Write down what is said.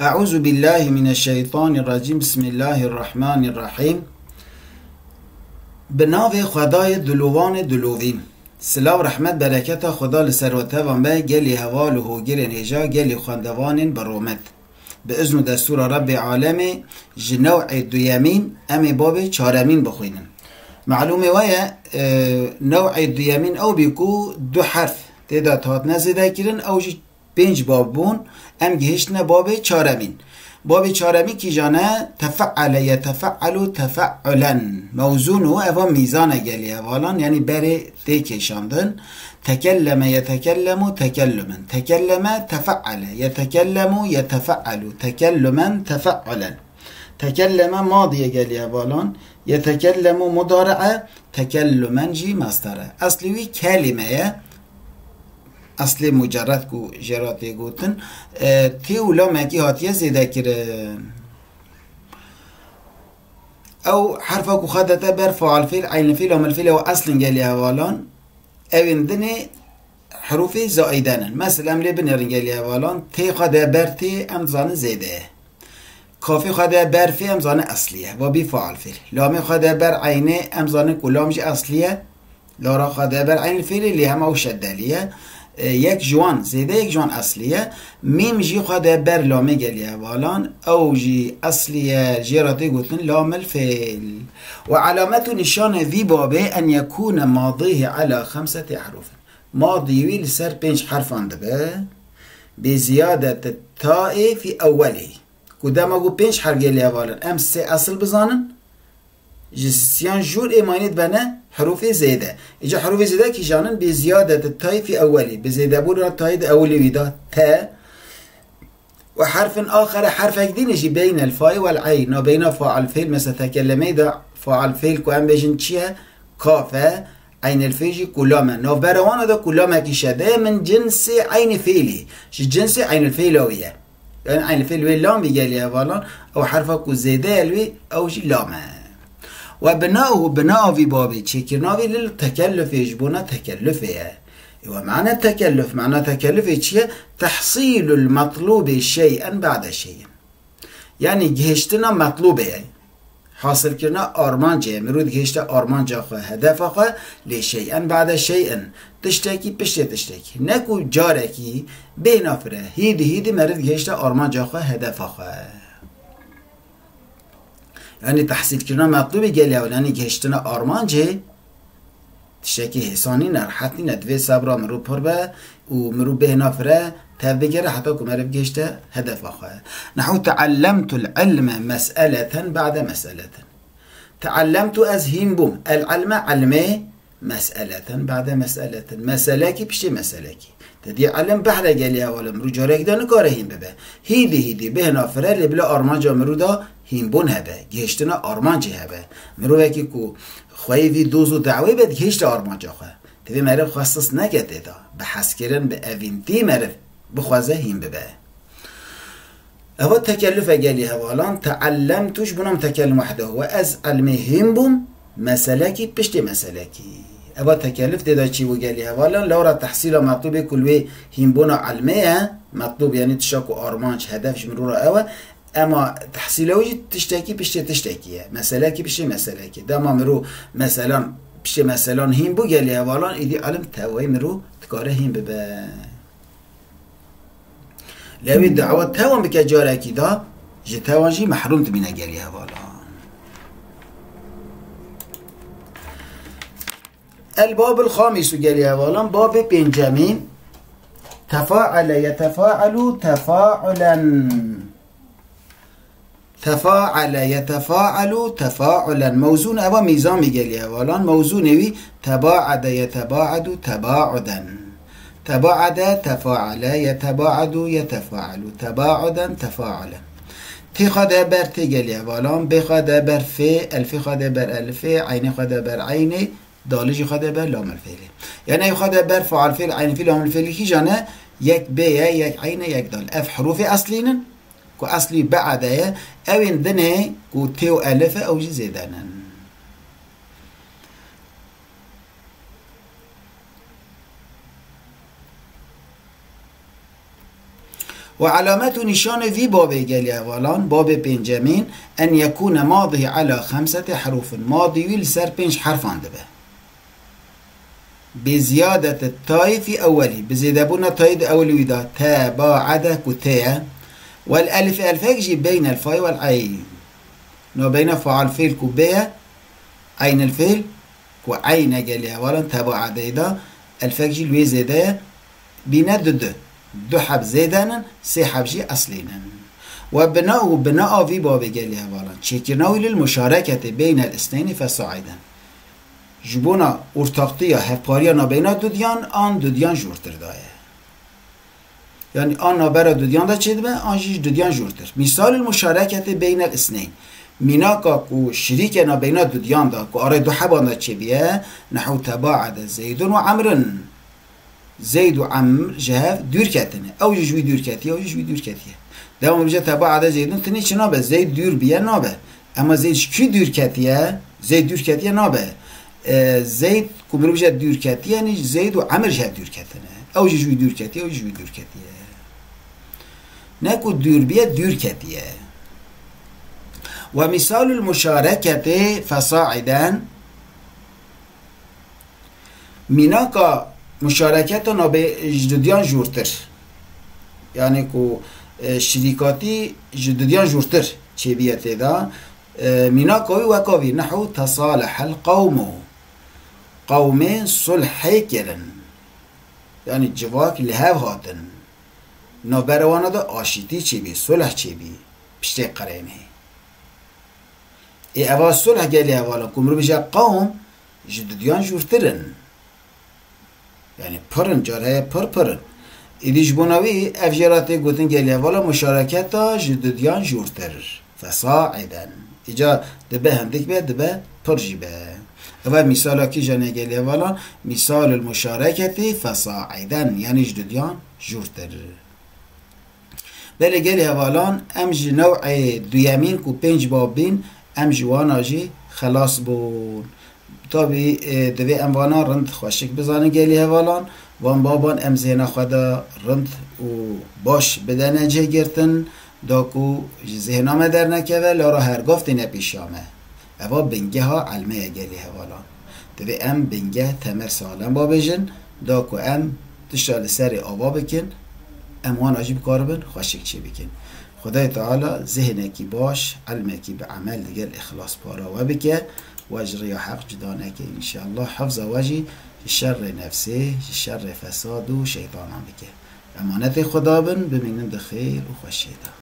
أعوذ بالله من الشيطان الرجيم. بسم الله الرحمن الرحيم. بناو خدای دلوان دلوین. سلام رحمت برکت خدا لسروته و ما گلی هوال و هوگیر نجا گلی خواندوان برومت به اذن و دستور رب عالم جنوع دویمین امی باب چارمین بخوینن. معلومه ویا نوع دویمین او بیکو دو حرف تیدا تات نزده کرن او جی 5 باب بون ام گهشتن باب چارمین. باب چارمی کی جانه تفعل یتفعل تفعلا موزون و اوا میزان گلی اوالان یعنی بره تی کشاندن. تکلم یتکلم تکلما تکلم تفعل یتکلم یتفعل تکلما تفعلا تکلم ماضی گلی اوالان یتکلم مضارعه تکلما جی مصدره. اصلی کلمه اصل مجرد کو جراتی گوتن تیولا مکی هاتیه زیده کرن او حرفا کو خدته بر فعل فیل عین فیل و الفیل و اصل گلی اوالان اوین دنی حروف زائدانن. مثلا لی بنرن گلی اوالان تی خده بر تی امزان زیده کافی خده بر فی امزان اصلیه و بی فعل فیل لامی خده بر عین امزان کلامش اصلیه لارا خده بر عین فیل لی هم او شدلیه یک جوان زیده یک جوان اصلیه. میم جی خواده بر لامه گلیه والان او جی اصلیه جیراتی گوتن لام الفیل و علامت نشان وی بابه ان یکون ماضیه على 5 حروف. ماضیوی لسر 5 حرف آنده به زیادت تاء فی اوله کدام اگو 5 حرف گلیه والان ام 3 اصل بزانن جسيان جور ايمانيت بنا حروف زيادة. اجا حروف زيادة كي جانن بزيادة التاء في اولي بزيادة بورا التاء اولي ويدا تاء وحرف اخر حرف جديد يجي بين الفاء والعين وبين فاعل فيل مثل تكلمي دا فاعل فيل كو ام بيجن تشيا كافة عين الفيجي كلاما نو بروانا دا كلاما كي شده من جنس عين فيلي شي جنس عين الفيلوية يعني عين الفيلوية لام بيجاليها فالان او حرفا كو زيادة الوي او جي لاما و بناؤه بناء في بابي تشكرناوي للتكلف يجبونا تكلفه. ومعنى التكلف معنى تكلفه چيه؟ تحصيل المطلوب شيئا بعد شيء يعني جهشتنا مطلوبه حاصل كرنا آرمان جه مرود جهشت آرمان جا خواه هدف خواه لشيئا بعد شيئا تشتكي پشت تشتكي نكو جاركي بينافره هيدي مرود جهشت آرمان جا خواه هدف خواه يعني تحصيل كرنا مطلوبه گلی اولانی گشتنا آرمان جه تشکی حسانی نرحتی ندوی صبرا مرو پر به و مرو به نافره تبگره حتی که مرو گشته هدف آخواه. نحو تعلمت العلم مسألة بعد مسألة. تعلمت از هیم بوم العلم علمه مسألة بعد مسألة مسألة کی پشت مسألة کی تدي علم بحر گلی اولم رو جاره کدن کاره هیم ببه هیدی به نافره لبلا آرمان جا مرو دا هیم بون هبه گهشتنا آرمان جه هبه مرو وکی کو خواهی وی دوز و دعوی بد گهشت آرمان جا خواه تبی مرف خواستس نگده دا به حس کرن به اوینتی مرف بخوازه هیم ببه اوا تکلف گلی هوالان تعلم توش بونم تکلم وحده و از علمه هیم بوم مسئله کی پشت مسئله کی اوا تکلف دیدا چی و گلی هوالان لورا تحصیل مطلوب کلوی هیم بونا علمه مطلوب یعنی تشاکو آرمانش هدفش مرورا اوا اما تحصيله وجد تشتكي بشت تشتكيه مسألة كي بشت مسألة كي دام مرو مثلا بشت مثلا هين بو قال لي والله إذا علم توي مرو تكاره هين ببا لو الدعوة توان بك جارة كده جتوانجي محروم تبينا قال لي والله. الباب الخامس قال لي والله باب بنجامين تفاعل يتفاعل تفاعلا تفاعل يتفاعل تفاعلا موزون ابا ميزان ميگليه والان موزون وي تباعد يتباعد تباعدا تباعد تفاعل يتباعد يتفاعل تباعدا تفاعلا تي خد بر تيگليه والان ب خد بر في الف خد بر الف عين خد بر عين دالج خد بر لام الفعل يعني خد بر فعل فعل عين فعل لام الفعل كي جانا يك ب يك عين يك دال اف حروف اصلين كو اصلي بعده اوين دنه كو تيو الف او جي زيدانن وعلامات نشان في باب قال اولان باب بنجامين ان يكون ماضي على 5 حروف ماضي لسر 5 حرف دبه بزيادة التاء في أوله بزيادة تاء أول ودا تا با عدا كتاء والألف ألفك جي بين الفاء والعين نو بين فاعل فيل كوبية عين الفيل وعين قالها ولا تابع عدا الفك جي لوي زيادة بين دو حب زيدانا سي حب جي أصلينا وبناء في باب قالها ولا تشكرناه للمشاركة بين الاثنين فصاعدا جبونا ارتاقتيا هفقاريا نابينا دوديان آن دوديان جورتر دايه يعني آن نابرا دوديان دا چه دبه آن جيش دوديان جورتر مثال المشاركة بين الاثنين ميناكا كو شريك نابينا دوديان دا كو آره دو حبان دا چه بيه نحو تباعد زيد وعمر زيد وعمر جهاف دور كتنه او جوي دور كتيه او جوي دور كتيه دوام بجه تباعد زيدون تنه چه نابه زيد دور بيه نابه اما زيد كي دور كتيه زيد دور كتيه نابه زيد كمرو بجد دور كتي يعني زيد وعمر جهد دور كتنه او جوي دور كتي او جوي دور كتيه نكو دور بيه دور كتيه ومثال المشاركة فصاعدا ميناكا مشاركتنا بجدوديان جورتر يعني كو شريكاتي جدوديان جورتر چه بيته دا ميناكاوي وكاوي نحو تصالح القوم قومين صلح كرن يعني جواك اللي هاو هاتن نابروانا دا آشيتي چه بي صلح چه بي پشته قرينه اي اول صلح قالي اولا كمرو بجا قوم جدوديان جورترن يعني پرن جاره پرن ایدی جبوناوی افجاراتی گوتن قالي اولا مشاركتا جدوديان جورتر فصاعدا ایجا دبه هم دك به دبه پرجی به و مثال کی جانه گلی اولا مثال المشاركة فصاعدا يعني جدوديان جورتر بله گلی اولا امج نوع دویمین کو 5 بابین امج وانا جی خلاص بون طبی دوی اموانا رند خوشک بزانه گلی اولا وان بابان امزینا خدا رند و باش بدنه جه گرتن داکو ذهنامه در نکوه لارا هرگافتی نپیشامه اوا بنگه ها علمه گلی حوالا دوی ام بنگه تمر سالم با بجن داکو ام تشال سر آوا بکن اموان عجیب کار بن خوشک چی بکن خدای تعالی ذهنه کی باش علمه کی به عمل دیگر اخلاص پارا و بکه و اجریا حق جدانه که انشاءالله حفظ واجی شر نفسه شر فساد و شیطان هم بکه امانت خدا بن بمینند خیر و خوشیده